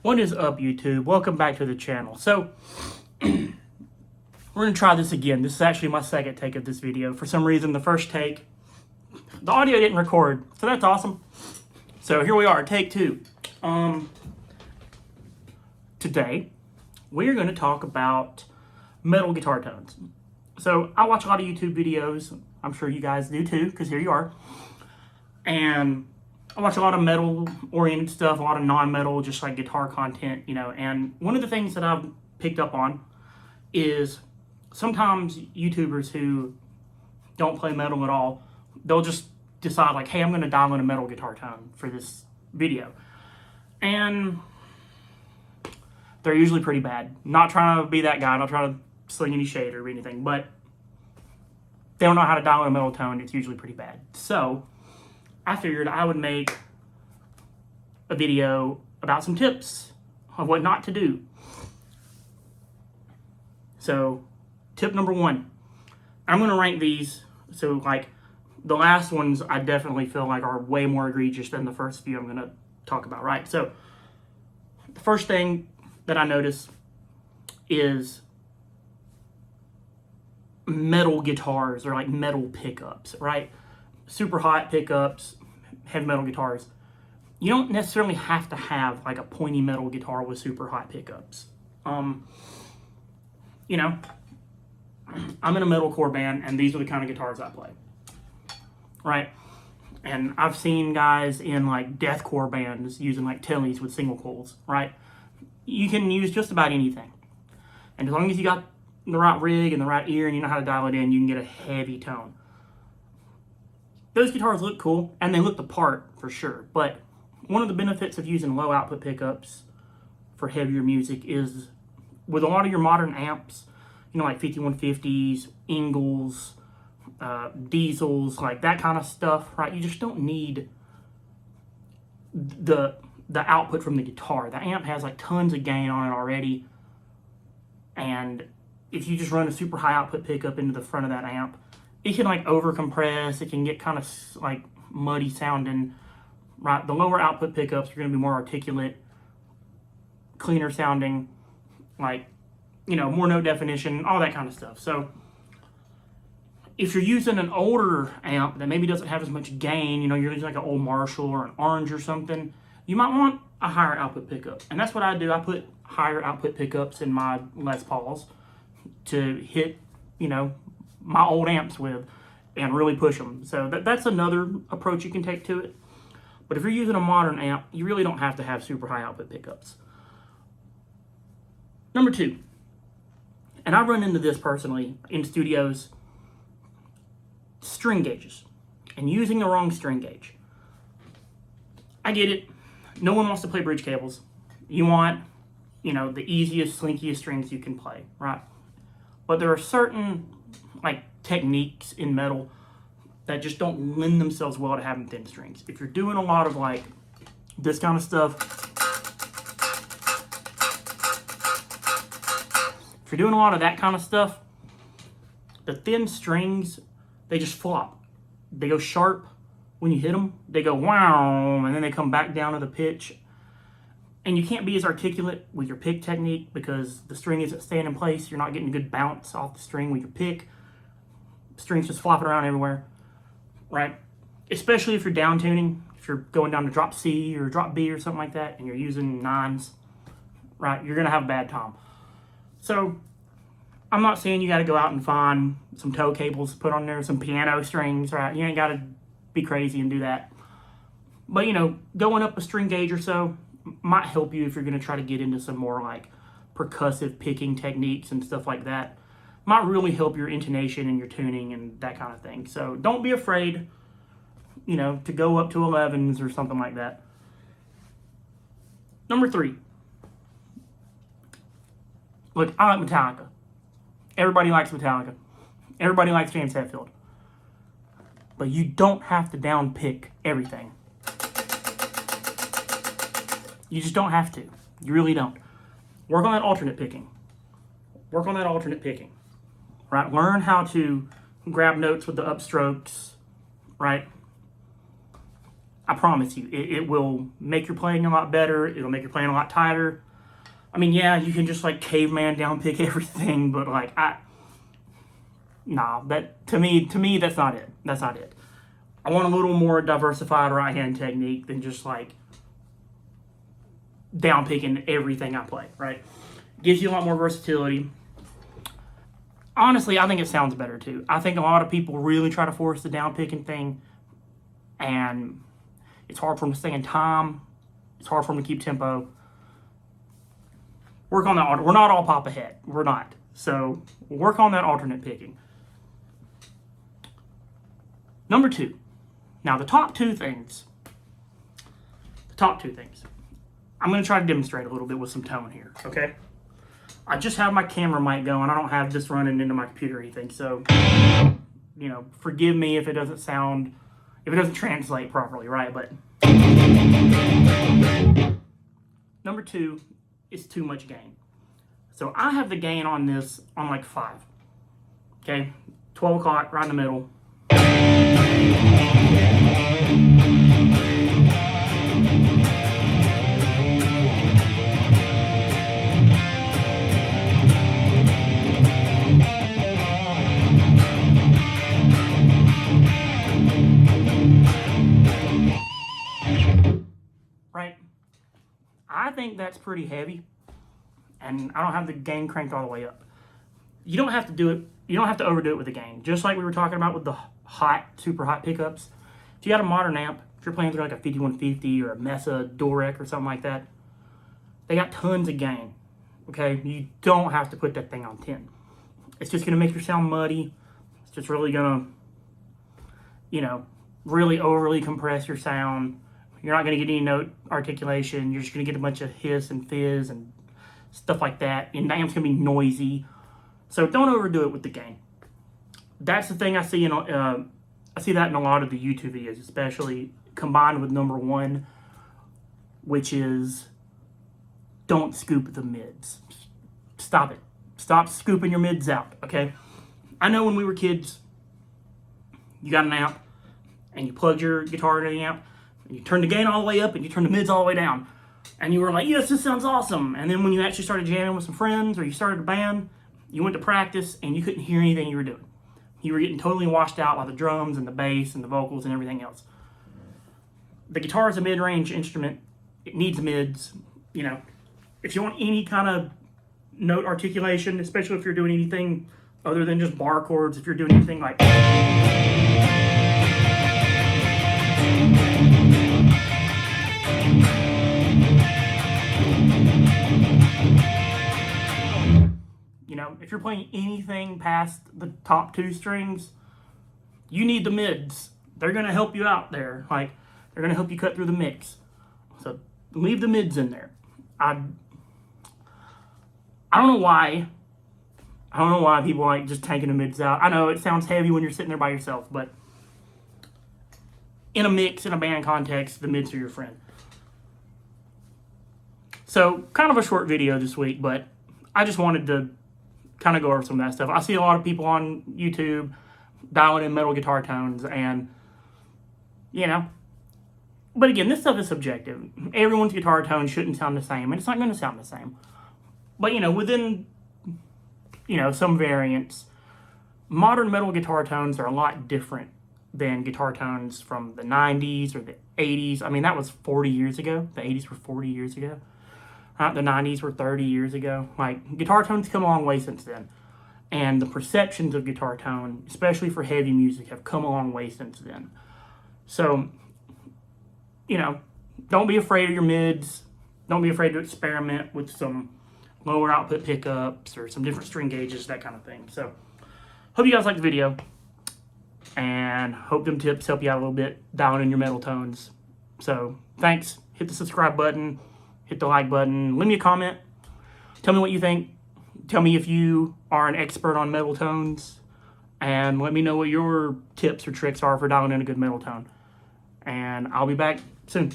What is up, YouTube? Welcome back to the channel. So, we're going to try this again. This is actually my second take of this video. For some reason, the first take, the audio didn't record, so that's awesome. So here we are, take two. Today, we're going to talk about metal guitar tones. So, I watch a lot of YouTube videos. I'm sure you guys do too, because here you are. And I watch a lot of metal-oriented stuff, a lot of non-metal, just like guitar content, you know. And one of the things that I've picked up on is sometimes YouTubers who don't play metal at all, they'll just decide like, hey, I'm going to dial in a metal guitar tone for this video. And they're usually pretty bad. Not trying to be that guy, not trying to sling any shade or anything, but they don't know how to dial in a metal tone. It's usually pretty bad. So I figured I would make a video about some tips of what not to do. So, tip number one, I'm going to rank these. So, like, the last ones I definitely feel like are way more egregious than the first few I'm going to talk about, right? So, the first thing that I notice is metal guitars or like metal pickups, right? Superhot pickups, heavy metal guitars. You don't necessarily have to have like a pointy metal guitar with Superhot pickups. You know, I'm in a metalcore band, and these are the kind of guitars I play, right? And I've seen guys in like deathcore bands using like Tellys with single coils, right? You can use just about anything, and as long as you got the right rig and the right ear, and you know how to dial it in, you can get a heavy tone. Those guitars look cool, and they look the part for sure, but one of the benefits of using low output pickups for heavier music is with a lot of your modern amps, you know, like 5150s, Ingles, Diesels, like that kind of stuff, right? You just don't need the output from the guitar. The amp has like tons of gain on it already, and if you just run a super high output pickup into the front of that amp, it can like over compress, it can get kind of like muddy sounding, right? The lower output pickups are going to be more articulate, cleaner sounding, like, you know, more note definition, all that kind of stuff. So if you're using an older amp that maybe doesn't have as much gain, you know, you're using like an old Marshall or an Orange or something, you might want a higher output pickup. And that's what I do. I put higher output pickups in my Les Pauls to hit, you know, my old amps with and really push them. So that's another approach you can take to it. But if you're using a modern amp, you really don't have to have super high output pickups. Number two, and I run into this personally in studios, string gauges and using the wrong string gauge. I get it. No one wants to play bridge cables. You want, you know, the easiest, slinkiest strings you can play, right? But there are certain like techniques in metal that just don't lend themselves well to having thin strings. If you're doing a lot of like this kind of stuff, if you're doing a lot of that kind of stuff, the thin strings, they just flop. They go sharp when you hit them. They go wow, and then they come back down to the pitch. And you can't be as articulate with your pick technique because the string isn't staying in place. You're not getting a good bounce off the string with your pick. Strings just flopping around everywhere, right? Especially if you're down tuning, if you're going down to drop C or drop B or something like that, and you're using nines, right? You're gonna have a bad time. So I'm not saying you got to go out and find some tow cables to put on there, some piano strings, right? You ain't got to be crazy and do that. But you know, going up a string gauge or so might help you if you're gonna try to get into some more like percussive picking techniques and stuff like that. Might really help your intonation and your tuning and that kind of thing. So don't be afraid, you know, to go up to 11s or something like that. Number three. Look, I like Metallica. Everybody likes Metallica. Everybody likes James Hetfield. But you don't have to down pick everything. You just don't have to. You really don't. Work on that alternate picking. Work on that alternate picking. Right? Learn how to grab notes with the upstrokes. Right? I promise you, it will make your playing a lot better. It'll make your playing a lot tighter. I mean, yeah, you can just like caveman down pick everything, but like nah, to me, that's not it. That's not it. I want a little more diversified right hand technique than just like down picking everything I play, right? Gives you a lot more versatility. Honestly, I think it sounds better too. I think a lot of people really try to force the down picking thing, and it's hard for them to stay in time. It's hard for them to keep tempo. Work on that. We're not all pop ahead. We're not. So work on that alternate picking. Number 2. Now the top two things. I'm going to try to demonstrate a little bit with some tone here, okay? I just have my camera mic going. I don't have this running into my computer or anything. So, forgive me if it doesn't translate properly, right? But number 2 is too much gain. So I have the gain on this on like 5. Okay? 12 o'clock, right in the middle. Right? I think that's pretty heavy, and I don't have the gain cranked all the way up. You don't have to do it. You don't have to overdo it with the gain. Just like we were talking about with the Superhot Pickups. If you got a modern amp, if you're playing through like a 5150 or a Mesa Dual-Rec or something like that, they got tons of gain. Okay? You don't have to put that thing on 10. It's just going to make your sound muddy. It's just really going to, really overly compress your sound. You're not going to get any note articulation. You're just going to get a bunch of hiss and fizz and stuff like that. And the amp's going to be noisy. So don't overdo it with the gain. That's the thing I see I see that in a lot of the YouTube videos, especially combined with number 1, which is don't scoop the mids. Stop it. Stop scooping your mids out, okay? I know when we were kids, you got an amp and you plugged your guitar into the amp and you turned the gain all the way up and you turned the mids all the way down. And you were like, yes, this sounds awesome. And then when you actually started jamming with some friends or you started a band, you went to practice and you couldn't hear anything you were doing. You were getting totally washed out by the drums and the bass and the vocals and everything else. The guitar is a mid-range instrument. It needs mids. If you want any kind of note articulation, especially if you're doing anything other than just bar chords, if you're doing anything like if you're playing anything past the top 2 strings, you need the mids. They're going to help you out there. Like, they're going to help you cut through the mix. So leave the mids in there. I don't know why. I don't know why people like just taking the mids out. I know it sounds heavy when you're sitting there by yourself, but in a mix, in a band context, the mids are your friend. So, kind of a short video this week, but I just wanted to kind of go over some of that stuff. I see a lot of people on YouTube dialing in metal guitar tones, and but again, this stuff is subjective. Everyone's guitar tone shouldn't sound the same, and it's not going to sound the same. But within some variants, modern metal guitar tones are a lot different than guitar tones from the 90s or the 80s. I mean, that was 40 years ago. The 80s were 40 years ago. The 90s were 30 years ago. Like, guitar tones come a long way since then. And the perceptions of guitar tone, especially for heavy music, have come a long way since then. So, don't be afraid of your mids. Don't be afraid to experiment with some lower output pickups or some different string gauges, that kind of thing. So, hope you guys liked the video. And hope them tips help you out a little bit dialing in your metal tones. So, thanks. Hit the subscribe button. Hit the like button. Leave me a comment. Tell me what you think. Tell me if you are an expert on metal tones. And let me know what your tips or tricks are for dialing in a good metal tone. And I'll be back soon.